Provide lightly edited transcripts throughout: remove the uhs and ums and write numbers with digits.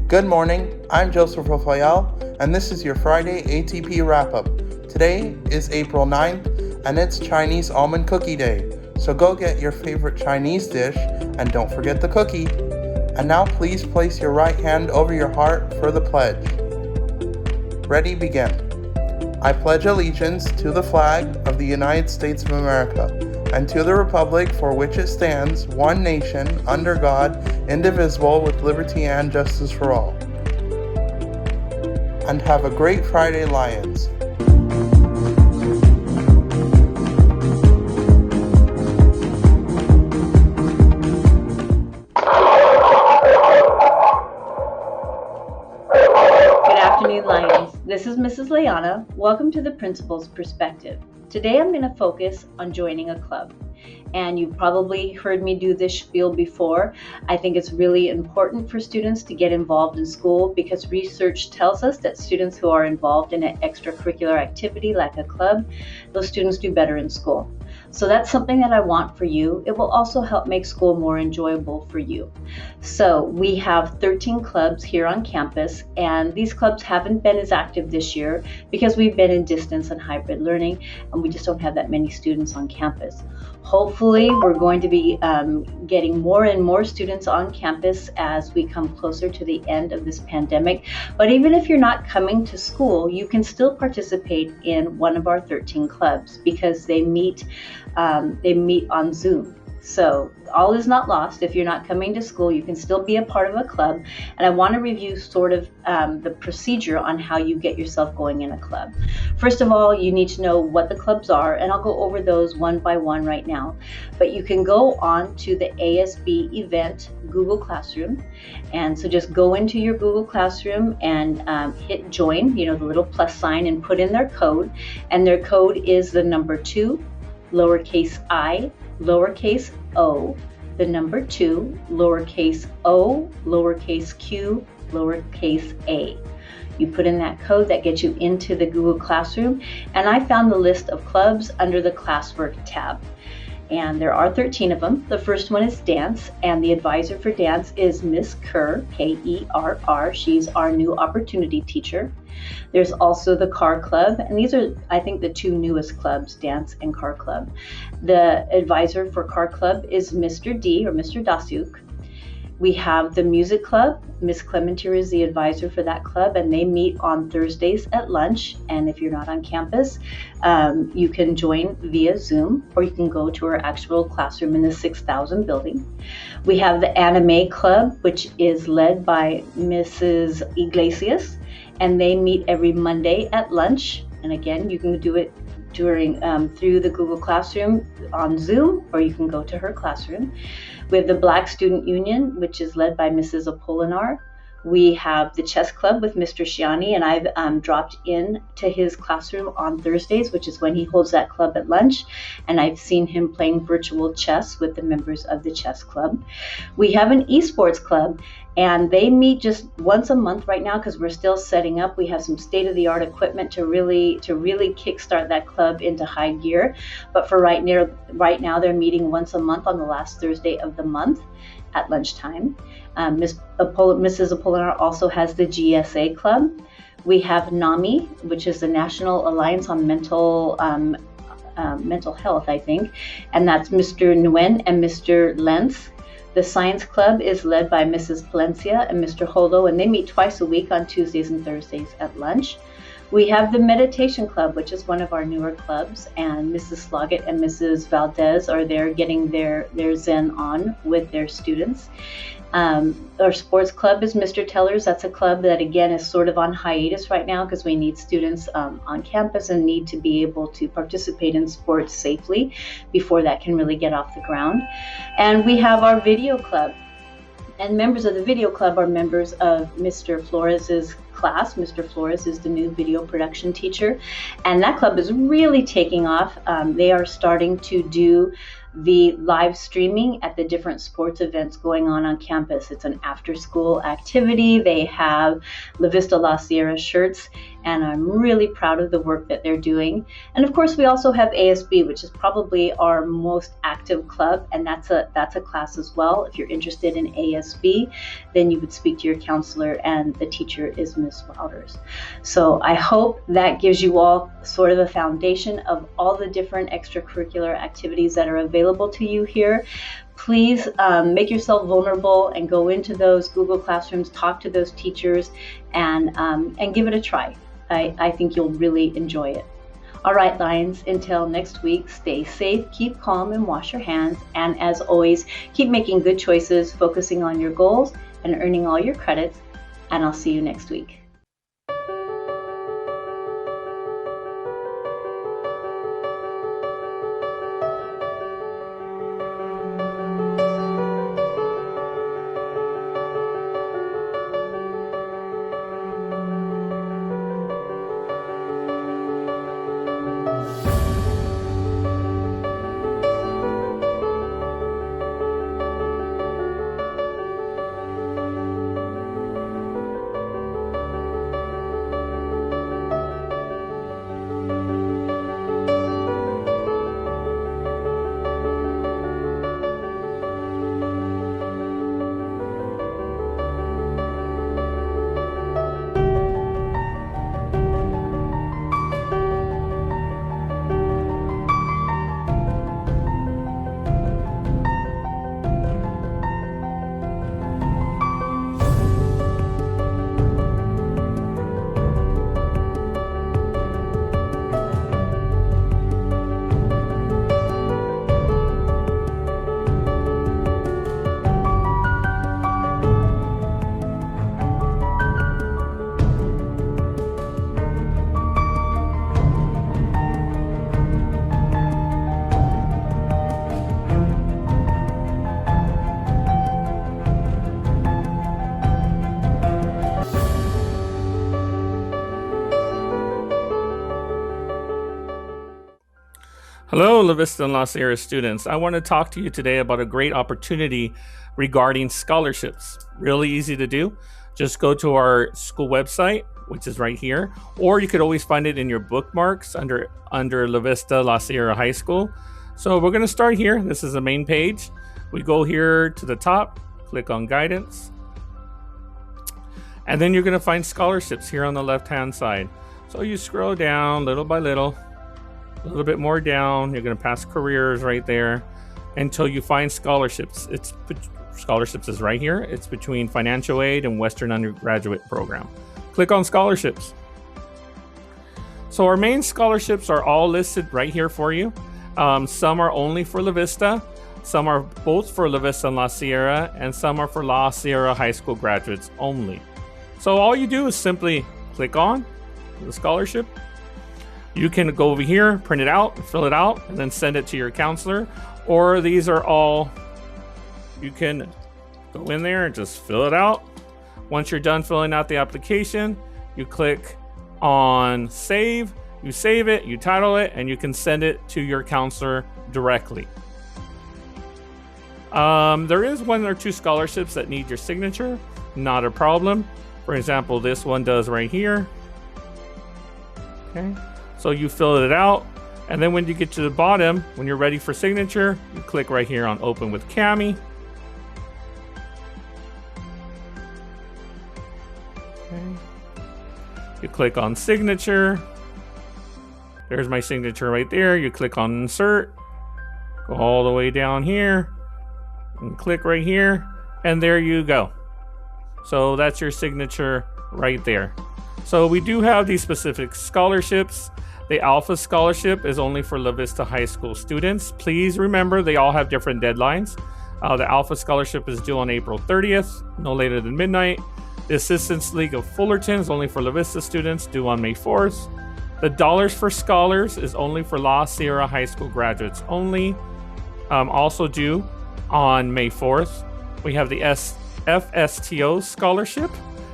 Good morning, I'm Joseph Rafael, and this is your Friday ATP Wrap-Up. Today is April 9th, and it's Chinese Almond Cookie Day, so go get your favorite Chinese dish, and don't forget the cookie. And now please place your right hand over your heart for the pledge. Ready, begin. I pledge allegiance to the flag of the United States of America, and to the republic for which it stands, one nation, under God, indivisible, with liberty and justice for all. And have a great Friday, Lions. Good afternoon, Lions. This is Mrs. Leana. Welcome to the Principal's Perspective. Today I'm going to focus on joining a club. And you've probably heard me do this spiel before. I think it's really important for students to get involved in school because research tells us that students who are involved in an extracurricular activity like a club, those students do better in school. So that's something that I want for you. It will also help make school more enjoyable for you. So we have 13 clubs here on campus, and these clubs haven't been as active this year because we've been in distance and hybrid learning, and we just don't have that many students on campus. Hopefully, we're going to be getting more and more students on campus as we come closer to the end of this pandemic. But even if you're not coming to school, you can still participate in one of our 13 clubs because they meet on Zoom. So all is not lost. If you're not coming to school, you can still be a part of a club. And I want to review sort of the procedure on how you get yourself going in a club. First of all, you need to know what the clubs are, and I'll go over those one by one right now. But you can go on to the ASB event Google Classroom. And so just go into your Google Classroom and hit join, the little plus sign, and put in their code. And their code is the number 2, lowercase I, lowercase o, the number 2, lowercase o, lowercase q, lowercase a. You put in that code, that gets you into the Google Classroom, and I found the list of clubs under the classwork tab. And there are 13 of them. The first one is dance, and the advisor for dance is Miss Kerr, Kerr. She's our new opportunity teacher. There's also the car club, and these are, I think, the two newest clubs, dance and car club. The advisor for car club is Mr. D, or Mr. Dasyuk. We have the music club. Miss Clementier is the advisor for that club, and they meet on Thursdays at lunch. And if you're not on campus, you can join via Zoom, or you can go to our actual classroom in the 6000 building. We have the anime club, which is led by Mrs. Iglesias, and they meet every Monday at lunch. And again, you can do it during through the Google Classroom on Zoom, or you can go to her classroom. We have the Black Student Union, which is led by Mrs. Apolinar. We have the chess club with Mr. Shiani, and I've dropped in to his classroom on Thursdays, which is when he holds that club at lunch, and I've seen him playing virtual chess with the members of the chess club. We have an Esports Club, and they meet just once a month right now because we're still setting up. We have some state-of-the-art equipment to really kickstart that club into high gear. But for right now, they're meeting once a month on the last Thursday of the month at lunchtime. Mrs. Apolinar also has the Gsa Club. We have NAMI, which is the National Alliance on Mental Health, I think, and that's Mr. Nguyen and Mr. Lenz. The Science Club is led by Mrs. Palencia and Mr. Holo, and they meet twice a week on Tuesdays and Thursdays at lunch. We have the Meditation Club, which is one of our newer clubs, and Mrs. Sloggett and Mrs. Valdez are there getting their Zen on with their students. Our sports club is Mr. Teller's. That's a club that, again, is sort of on hiatus right now because we need students on campus and need to be able to participate in sports safely before that can really get off the ground. And we have our video club. And members of the video club are members of Mr. Flores's class. Mr. Flores is the new video production teacher, and that club is really taking off. They are starting to do the live streaming at the different sports events going on campus. It's an after-school activity. They have La Vista La Sierra shirts, and I'm really proud of the work that they're doing. And of course, we also have ASB, which is probably our most active club, and that's a class as well. If you're interested in ASB, then you would speak to your counselor, and the teacher is Ms. Wouters. So I hope that gives you all sort of a foundation of all the different extracurricular activities that are available to you here. Please make yourself vulnerable and go into those Google Classrooms, talk to those teachers, and give it a try. I think you'll really enjoy it. All right, Lions, until next week, stay safe, keep calm, and wash your hands. And as always, keep making good choices, focusing on your goals, and earning all your credits. And I'll see you next week. Hello, La Vista and La Sierra students. I want to talk to you today about a great opportunity regarding scholarships. Really easy to do. Just go to our school website, which is right here, or you could always find it in your bookmarks under La Vista La Sierra High School. So we're going to start here. This is the main page. We go here to the top, click on guidance, and then you're going to find scholarships here on the left-hand side. So you scroll down little by little, a little bit more down. You're going to pass careers right there until you find scholarships. Scholarships is right here. It's between financial aid and Western undergraduate program. Click on scholarships. So our main scholarships are all listed right here for you. Some are only for La Vista. Some are both for La Vista and La Sierra, and some are for La Sierra High School graduates only. So all you do is simply click on the scholarship. You can go over here, print it out, fill it out, and then send it to your counselor. Or these are all, you can go in there and just fill it out. Once you're done filling out the application, you click on save, you save it, you title it, and you can send it to your counselor directly. There is one or two scholarships that need your signature, not a problem. For example, this one does right here. Okay. So you fill it out, and then when you get to the bottom, when you're ready for signature, you click right here on Open with Cami. Okay. You click on Signature. There's my signature right there. You click on Insert, go all the way down here, and click right here, and there you go. So that's your signature right there. So we do have these specific scholarships. The Alpha Scholarship is only for La Vista High School students. Please remember, they all have different deadlines. The Alpha Scholarship is due on April 30th, no later than midnight. The Assistance League of Fullerton is only for La Vista students, due on May 4th. The Dollars for Scholars is only for La Sierra High School graduates only, also due on May 4th. We have the FSTO Scholarship.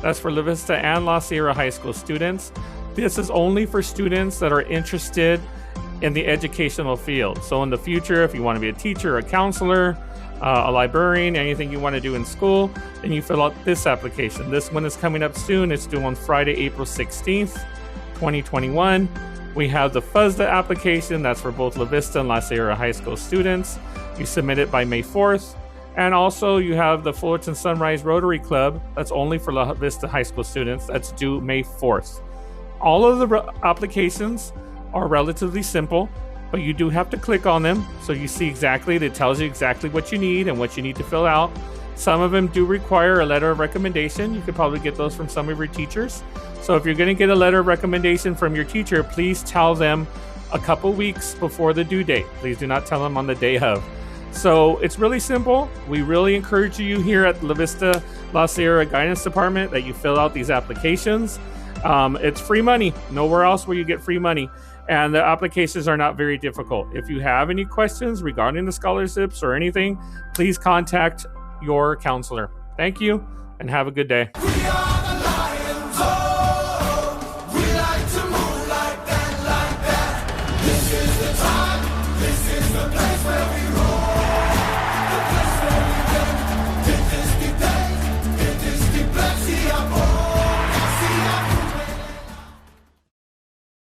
That's for La Vista and La Sierra High School students. This is only for students that are interested in the educational field. So in the future, if you want to be a teacher, a counselor, a librarian, anything you want to do in school, then you fill out this application. This one is coming up soon. It's due on Friday, April 16th. 2021. We have the FUSDA application. That's for both La Vista and La Sierra High School students. You submit it by May 4th. And also you have the Fullerton Sunrise Rotary Club. That's only for La Vista High School students. That's due May 4th. All of the applications are relatively simple, but you do have to click on them. So you see exactly, it tells you exactly what you need and what you need to fill out. Some of them do require a letter of recommendation. You could probably get those from some of your teachers. So if you're going to get a letter of recommendation from your teacher, please tell them a couple weeks before the due date. Please do not tell them on the day of. So it's really simple. We really encourage you here at La Vista La Sierra Guidance Department that you fill out these applications. It's free money. Nowhere else will you get free money. And the applications are not very difficult. If you have any questions regarding the scholarships or anything, please contact your counselor. Thank you and have a good day.